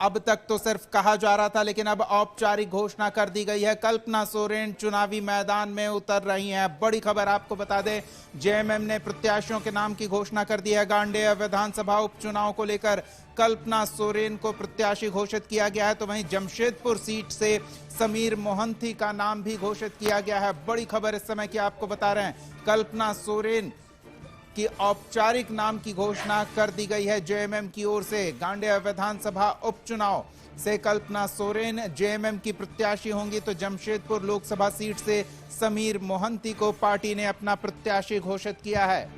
अब तक तो सिर्फ कहा जा रहा था, लेकिन अब औपचारिक घोषणा कर दी गई है। कल्पना सोरेन चुनावी मैदान में उतर रही हैं। बड़ी खबर आपको बता दें, जेएमएम ने प्रत्याशियों के नाम की घोषणा कर दी है। गांडेय विधानसभा उपचुनाव को लेकर कल्पना सोरेन को प्रत्याशी घोषित किया गया है, तो वहीं जमशेदपुर सीट से समीर मोहंती का नाम भी घोषित किया गया है। बड़ी खबर इस समय की आपको बता रहे हैं, कल्पना सोरेन की औपचारिक नाम की घोषणा कर दी गई है जेएमएम की ओर से। गांडेय विधानसभा उपचुनाव से कल्पना सोरेन जेएमएम की प्रत्याशी होंगी, तो जमशेदपुर लोकसभा सीट से समीर मोहंती को पार्टी ने अपना प्रत्याशी घोषित किया है।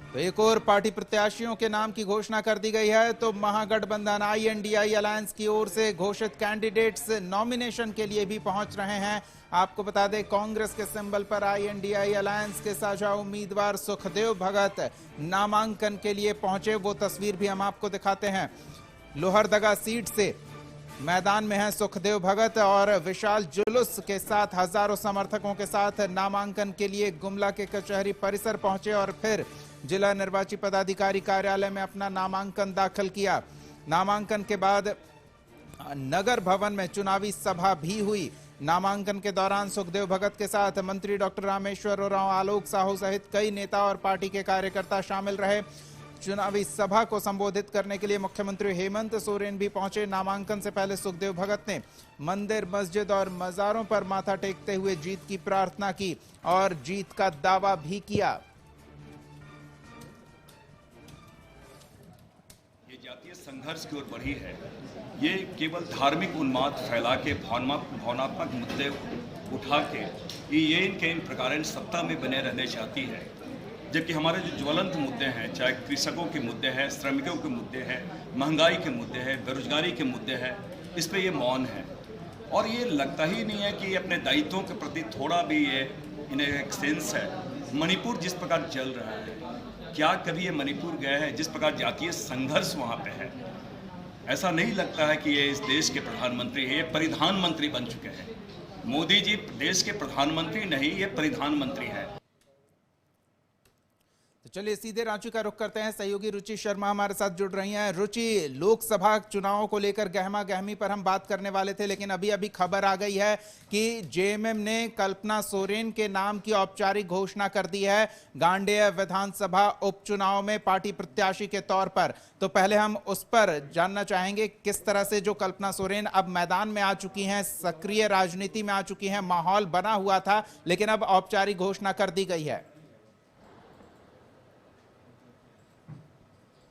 तो एक और पार्टी प्रत्याशियों के नाम की घोषणा कर दी गई है। तो महागठबंधन आईएनडीआई अलायंस की ओर से घोषित कैंडिडेट्स नॉमिनेशन के लिए भी पहुंच रहे हैं। आपको बता दें, कांग्रेस के सिंबल पर आईएनडीआई अलायंस के साझा उम्मीदवार सुखदेव भगत नामांकन के लिए पहुंचे। वो तस्वीर भी हम आपको दिखाते हैं। लोहरदगा सीट से मैदान में है सुखदेव भगत और विशाल जुलूस के साथ हजारों समर्थकों के साथ नामांकन के लिए गुमला के कचहरी परिसर पहुंचे और फिर जिला निर्वाची पदाधिकारी कार्यालय में अपना नामांकन दाखिल किया। नामांकन के बाद नगर भवन में चुनावी सभा भी हुई। नामांकन के दौरान सुखदेव भगत के साथ मंत्री डॉक्टर रामेश्वर उरांव, आलोक साहू सहित कई नेता और पार्टी के कार्यकर्ता शामिल रहे। चुनावी सभा को संबोधित करने के लिए मुख्यमंत्री हेमंत सोरेन भी पहुंचे। नामांकन से पहले सुखदेव भगत ने मंदिर, मस्जिद और मजारों पर माथा टेकते हुए जीत की प्रार्थना की और जीत का दावा भी किया। जातीय संघर्ष की ओर बढ़ी है। ये केवल धार्मिक उन्माद फैला के भावनात्मक मुद्दे उठा के ये इन प्रकार सत्ता में बने रहने चाहती है, जबकि हमारे जो ज्वलंत मुद्दे हैं, चाहे कृषकों के मुद्दे हैं, श्रमिकों के मुद्दे हैं, महंगाई के मुद्दे हैं, बेरोजगारी के मुद्दे हैं, इस पे ये मौन है। और ये लगता ही नहीं है कि अपने दायित्वों के प्रति थोड़ा भी ये इन्हें एक सेंस है। मणिपुर जिस प्रकार चल रहा है, क्या कभी ये मणिपुर गए हैं जिस प्रकार जातीय संघर्ष वहाँ पे है? ऐसा नहीं लगता है कि ये इस देश के प्रधानमंत्री हैं, ये परिधान मंत्री बन चुके हैं। मोदी जी देश के प्रधानमंत्री नहीं, ये परिधान मंत्री है। तो चलिए सीधे रांची का रुख करते हैं। सहयोगी रुचि शर्मा हमारे साथ जुड़ रही हैं। रुचि, लोकसभा चुनावों को लेकर गहमा गहमी पर हम बात करने वाले थे, लेकिन अभी अभी खबर आ गई है कि जेएमएम ने कल्पना सोरेन के नाम की औपचारिक घोषणा कर दी है गांडेय विधानसभा उपचुनाव में पार्टी प्रत्याशी के तौर पर। तो पहले हम उस पर जानना चाहेंगे, किस तरह से जो कल्पना सोरेन अब मैदान में आ चुकी हैं, सक्रिय राजनीति में आ चुकी हैं, माहौल बना हुआ था लेकिन अब औपचारिक घोषणा कर दी गई है।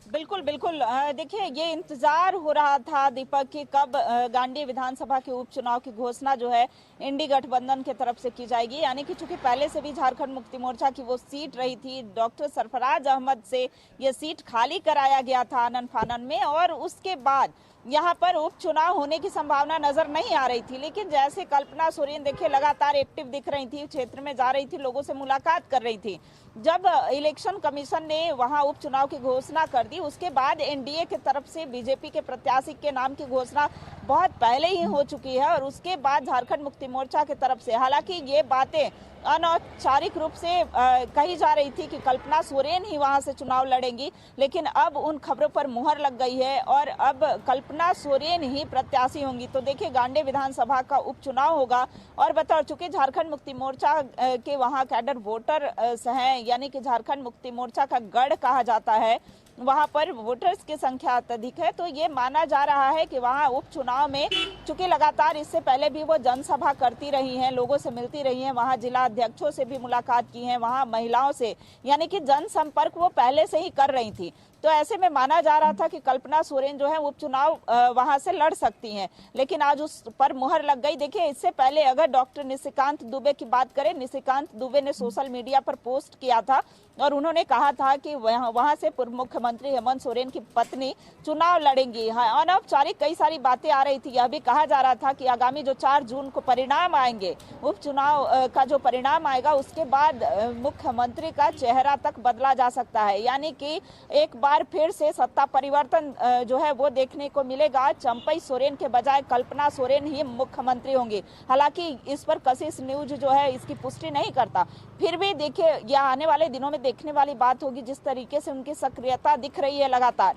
बिल्कुल बिल्कुल। देखिए, ये इंतजार हो रहा था दीपक कि कब गांडी विधानसभा के उपचुनाव की घोषणा जो है इंडी गठबंधन की तरफ से की जाएगी। यानी कि चूंकि पहले से भी झारखंड मुक्ति मोर्चा की वो सीट रही थी, डॉक्टर सरफराज अहमद से ये सीट खाली कराया गया था आनन फानन में, और उसके बाद यहाँ पर उपचुनाव होने की संभावना नजर नहीं आ रही थी। लेकिन जैसे कल्पना सोरेन देखिए लगातार एक्टिव दिख रही थी, क्षेत्र में जा रही थी, लोगों से मुलाकात कर रही थी। जब इलेक्शन कमीशन ने वहां उपचुनाव की घोषणा कर दी, उसके बाद एनडीए की तरफ से बीजेपी के प्रत्याशी के नाम की घोषणा बहुत पहले ही हो चुकी है। और उसके बाद झारखंड मुक्ति मोर्चा की तरफ से हालांकि ये बातें अनौपचारिक रूप से कही जा रही थी कि कल्पना सोरेन ही वहां से चुनाव लड़ेंगी, लेकिन अब उन खबरों पर मुहर लग गई है और अब कल्पना सोरेन ही प्रत्याशी होंगी। तो देखिए, गांडे विधानसभा का उपचुनाव होगा और बता चुके झारखंड मुक्ति मोर्चा के वहां कैडर वोटर हैं, यानी कि झारखंड मुक्ति मोर्चा का गढ़ कहा जाता है, वहां पर वोटर्स की संख्या अत्यधिक है। तो ये माना जा रहा है कि वहां उपचुनाव में चूंकि लगातार इससे पहले भी वो जनसभा करती रही हैं, लोगों से मिलती रही हैं, वहां जिला अध्यक्षों से भी मुलाकात की है, वहां महिलाओं से, यानी कि जनसंपर्क वो पहले से ही कर रही थी। तो ऐसे में माना जा रहा था कि कल्पना सोरेन जो है उपचुनाव वहां से लड़ सकती हैं, लेकिन आज उस पर मुहर लग गई। देखिए, इससे पहले अगर डॉक्टर निशिकांत दुबे की बात करें, निशिकांत दुबे ने सोशल मीडिया पर पोस्ट किया था और उन्होंने कहा था कि वहां से पूर्व मुख्यमंत्री हेमंत सोरेन की पत्नी चुनाव लड़ेंगी। अनौपचारिक कई सारी बातें आ रही थी। यह भी कहा जा रहा था कि आगामी जो 4 जून को परिणाम आएंगे, उपचुनाव का जो परिणाम आएगा, उसके बाद मुख्यमंत्री का चेहरा तक बदला जा सकता है। यानी कि एक बार बार फिर से सत्ता परिवर्तन जो है वो देखने को मिलेगा। चंपई सोरेन के बजाय कल्पना सोरेन ही मुख्यमंत्री होंगी। हालांकि इस पर कशिश न्यूज जो है इसकी पुष्टि नहीं करता, फिर भी देखिए यह आने वाले दिनों में देखने वाली बात होगी। जिस तरीके से उनकी सक्रियता दिख रही है लगातार,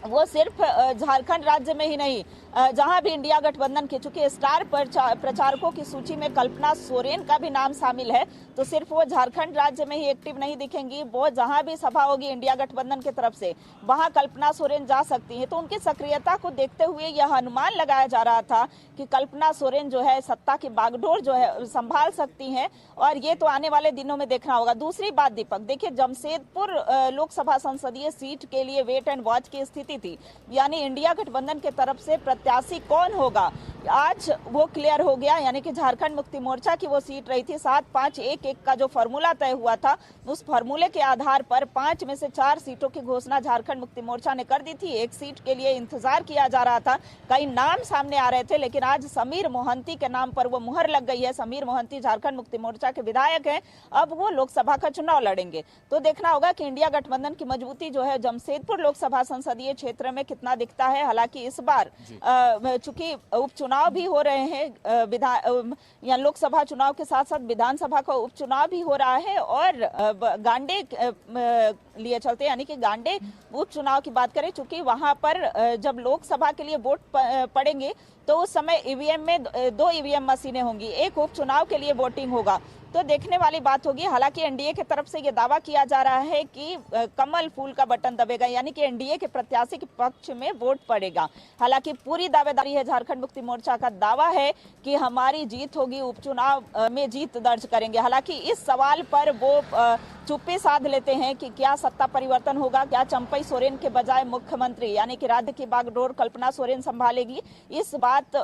वो सिर्फ झारखंड राज्य में ही नहीं, जहां भी इंडिया गठबंधन के चूंकि स्टार प्रचारकों की सूची में कल्पना सोरेन का भी नाम शामिल है, तो सिर्फ वो झारखंड राज्य में ही एक्टिव नहीं दिखेंगी। वो जहां भी सभा होगी इंडिया गठबंधन की तरफ से, वहां कल्पना सोरेन जा सकती है। तो उनकी सक्रियता को देखते हुए यह अनुमान लगाया जा रहा था कि कल्पना सोरेन जो है सत्ता की बागडोर जो है संभाल सकती हैं, और ये तो आने वाले दिनों में देखना होगा। दूसरी बात दीपक, देखिए जमशेदपुर लोकसभा संसदीय सीट के लिए वेट एंड वॉच की स्थिति थी, यानी इंडिया गठबंधन के तरफ से प्रत्याशी कौन होगा आज वो क्लियर हो गया। यानी कि झारखंड मुक्ति मोर्चा की वो सीट रही थी 7-5-1-1 का जो फॉर्मूला तय हुआ था, उस फॉर्मूले के आधार पर 5 में से 4 सीटों की घोषणा झारखंड मुक्ति मोर्चा ने कर दी थी। एक सीट के लिए इंतजार किया जा रहा था, कई नाम सामने आ रहे थे, लेकिन आज समीर मोहंती के नाम पर वो मुहर लग गई है। समीर मोहंती झारखंड मुक्ति मोर्चा के विधायक हैं, अब वो लोकसभा का चुनाव लड़ेंगे। तो देखना होगा कि इंडिया गठबंधन की मजबूती जो है जमशेदपुर लोकसभा संसदीय क्षेत्र में कितना दिखता है। हालांकि इस बार चूंकि उपचुनाव भी हो रहे हैं, या लोकसभा चुनाव के साथ साथ विधानसभा का उपचुनाव भी हो रहा है, और गांडे लिए चलते, यानी कि गांडे उपचुनाव की बात करें, चूंकि वहां पर जब लोकसभा के लिए वोट पड़ेंगे तो उस समय ईवीएम में 2 ईवीएम मशीनें होंगी, एक उपचुनाव के लिए वोटिंग होगा। तो देखने वाली बात होगी। हालांकि एनडीए की तरफ से यह दावा किया जा रहा है कि कमल फूल का बटन दबेगा, यानी कि एनडीए के प्रत्याशी के पक्ष में वोट पड़ेगा। हालांकि पूरी दावेदारी है, झारखंड मुक्ति मोर्चा का दावा है कि हमारी जीत होगी, उपचुनाव में जीत दर्ज करेंगे। हालांकि इस सवाल पर वो चुप्पी साध लेते हैं कि क्या सत्ता परिवर्तन होगा, क्या चंपई सोरेन के बजाय मुख्यमंत्री यानी कि राज्य की बागडोर कल्पना सोरेन संभालेगी, इस बात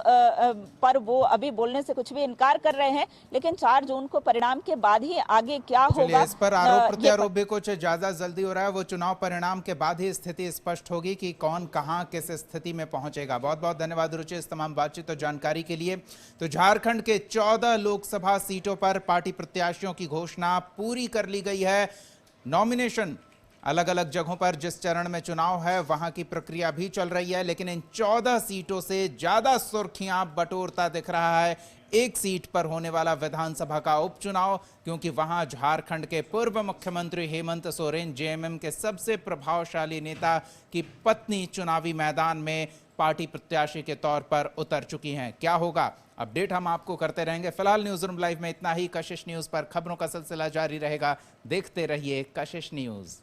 पर वो अभी बोलने से कुछ भी इनकार कर रहे हैं। लेकिन 4 जून को परिणाम के बाद ही आगे क्या होगा, इस पर आरोप प्रत्यारोप भी कुछ ज्यादा जल्दी हो रहा है। वो चुनाव परिणाम के बाद ही स्थिति स्पष्ट होगी कि कौन कहां किस स्थिति में पहुंचेगा। बहुत बहुत धन्यवाद रुचि इस तमाम बातचीत और जानकारी के लिए। तो झारखंड के 14 लोकसभा सीटों पर पार्टी प्रत्याशियों की घोषणा पूरी कर ली गई है। नॉमिनेशन अलग अलग जगहों पर जिस चरण में चुनाव है वहां की प्रक्रिया भी चल रही है, लेकिन इन 14 सीटों से ज्यादा सुर्खियां बटोरता दिख रहा है एक सीट पर होने वाला विधानसभा का उपचुनाव, क्योंकि वहां झारखंड के पूर्व मुख्यमंत्री हेमंत सोरेन जेएमएम के सबसे प्रभावशाली नेता की पत्नी चुनावी मैदान में पार्टी प्रत्याशी के तौर पर उतर चुकी हैं। क्या होगा, अपडेट हम आपको करते रहेंगे। फिलहाल न्यूज रूम लाइव में इतना ही। कशिश न्यूज पर खबरों का सिलसिला जारी रहेगा, देखते रहिए कशिश न्यूज।